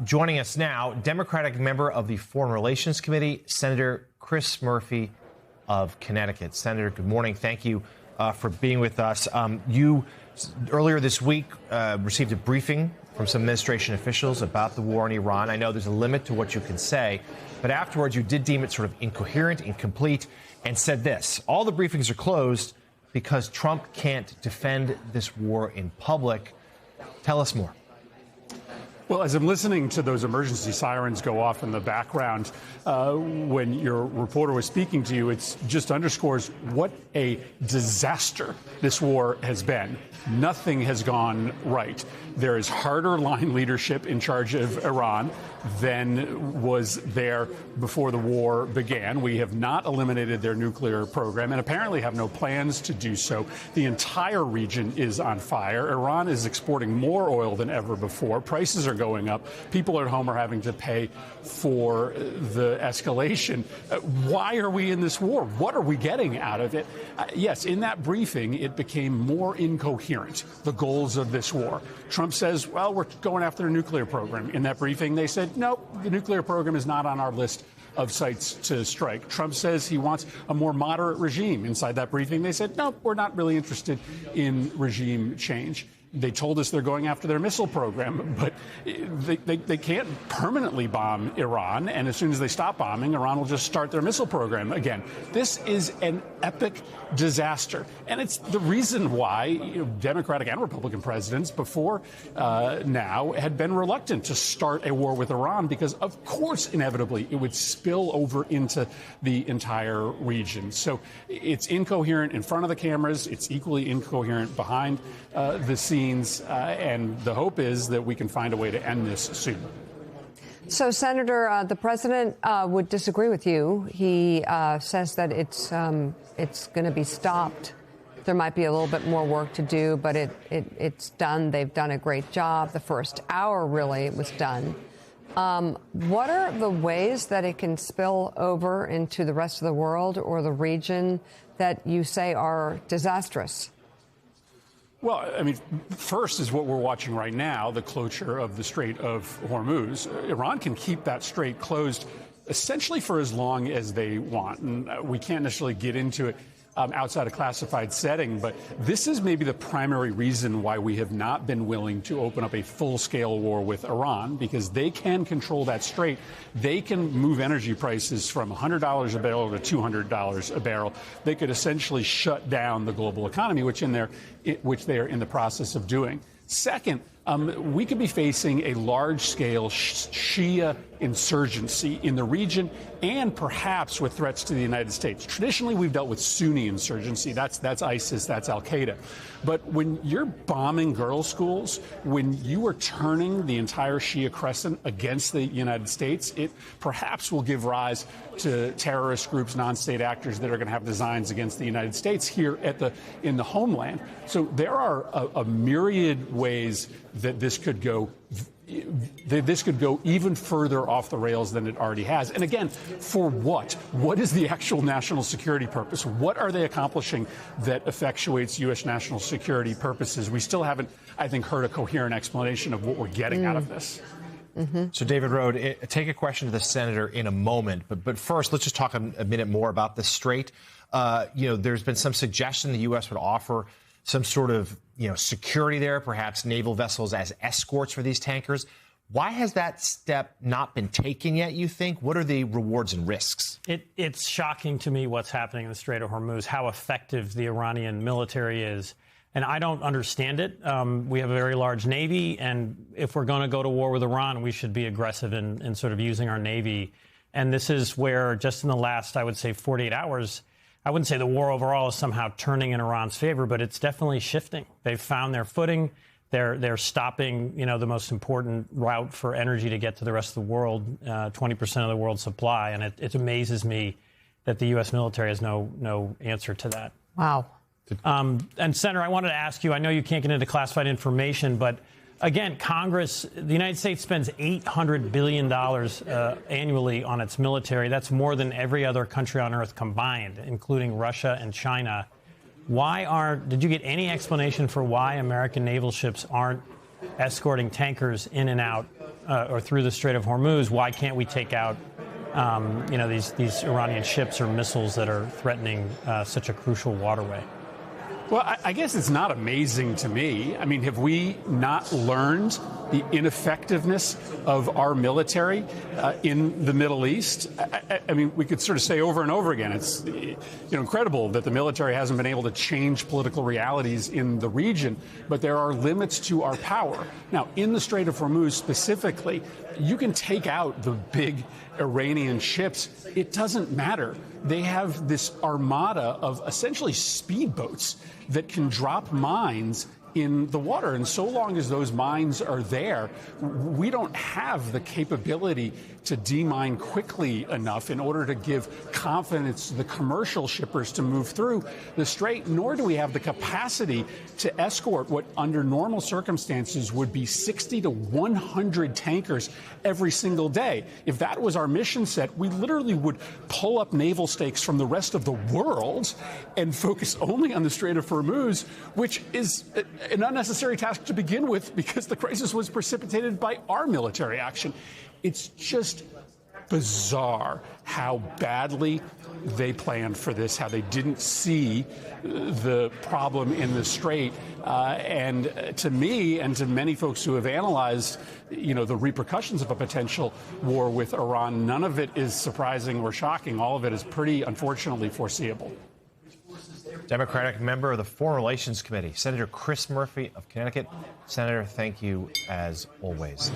Joining us now, Democratic member of the Foreign Relations Committee, Senator Chris Murphy of Connecticut. Senator, good morning. Thank you for being with us. You, earlier this week, received a briefing from some administration officials about the war in Iran. I know there's a limit to what you can say, but afterwards you did deem it sort of incoherent, incomplete, and said this: all the briefings are closed because Trump can't defend this war in public. Tell us more. Well, as I'm listening to those emergency sirens go off in the background, when your reporter was speaking to you, it just underscores what a disaster this war has been. Nothing has gone right. There is harder line leadership in charge of Iran than was there before the war began. We have not eliminated their nuclear program and apparently have no plans to do so. The entire region is on fire. Iran is exporting more oil than ever before. Prices are going up. People at home are having to pay for the escalation. Why are we in this war? What are we getting out of it? Yes, in that briefing, it became more incoherent, the goals of this war. Trump says, well, we're going after the nuclear program. In that briefing, they said, no, the nuclear program is not on our list of sites to strike. Trump says he wants a more moderate regime. Inside that briefing, they said, no, we're not really interested in regime change. They told us they're going after their missile program, but they can't permanently bomb Iran. And as soon as they stop bombing, Iran will just start their missile program again. This is an epic disaster. And it's the reason why Democratic and Republican presidents before now had been reluctant to start a war with Iran because, of course, inevitably, it would spill over into the entire region. So it's incoherent in front of the cameras. It's equally incoherent behind the scenes. And the hope is that we can find a way to end this soon. So, Senator, the president would disagree with you. He says that it's going to be stopped. There might be a little bit more work to do, but it's done. They've done a great job. The first hour, really, it was done. What are the ways that it can spill over into the rest of the world or the region that you say are disastrous? Well, I mean, first is what we're watching right now, the closure of the Strait of Hormuz. Iran can keep that strait closed essentially for as long as they want. And we can't necessarily get into it outside a classified setting, but this is maybe the primary reason why we have not been willing to open up a full-scale war with Iran, because they can control that strait. They can move energy prices from $100 a barrel to $200 a barrel. They could essentially shut down the global economy, which they are in the process of doing. Second, we could be facing a large-scale Shia insurgency in the region and perhaps with threats to the United States. Traditionally, we've dealt with Sunni insurgency. That's ISIS, that's al-Qaeda. But when you're bombing girls' schools, when you are turning the entire Shia crescent against the United States, it perhaps will give rise to terrorist groups, non-state actors that are going to have designs against the United States here in the homeland. So there are a myriad ways that this could go even further off the rails than it already has. And again, for what? What is the actual national security purpose? What are they accomplishing that effectuates U.S. national security purposes? We still haven't, I think, heard a coherent explanation of what we're getting out of this. Mm-hmm. So, David Rohde, take a question to the senator in a moment. But first, let's just talk a minute more about the strait. There's been some suggestion the U.S. would offer some sort of, security there, perhaps naval vessels as escorts for these tankers. Why has that step not been taken yet, you think? What are the rewards and risks? It's shocking to me what's happening in the Strait of Hormuz, how effective the Iranian military is. And I don't understand it. We have a very large Navy, and if we're going to go to war with Iran, we should be aggressive in sort of using our Navy. And this is where, just in the last, I would say, 48 hours, I wouldn't say the war overall is somehow turning in Iran's favor, but it's definitely shifting. They've found their footing. They're stopping, the most important route for energy to get to the rest of the world, 20% of the world's supply. And it amazes me that the U.S. military has no answer to that. Wow. And Senator, I wanted to ask you, I know you can't get into classified information, but again, Congress, the United States spends $800 billion annually on its military. That's more than every other country on earth combined, including Russia and China. Did you get any explanation for why American naval ships aren't escorting tankers in and out or through the Strait of Hormuz, why can't we take out these Iranian ships or missiles that are threatening such a crucial waterway? Well, I guess it's not amazing to me. I mean, have we not learned the ineffectiveness of our military in the Middle East? I mean, we could sort of say over and over again, it's incredible that the military hasn't been able to change political realities in the region, but there are limits to our power. Now, in the Strait of Hormuz specifically, you can take out the big Iranian ships. It doesn't matter. They have this armada of essentially speedboats that can drop mines in the water. And so long as those mines are there, we don't have the capability to demine quickly enough in order to give confidence to the commercial shippers to move through the strait, nor do we have the capacity to escort what under normal circumstances would be 60 to 100 tankers every single day. If that was our mission set, we literally would pull up naval stakes from the rest of the world and focus only on the Strait of Hormuz, which is an unnecessary task to begin with because the crisis was precipitated by our military action. It's just bizarre how badly they planned for this, how they didn't see the problem in the strait. And to me and to many folks who have analyzed, the repercussions of a potential war with Iran, none of it is surprising or shocking. All of it is pretty, unfortunately, foreseeable. Democratic member of the Foreign Relations Committee, Senator Chris Murphy of Connecticut. Senator, thank you as always.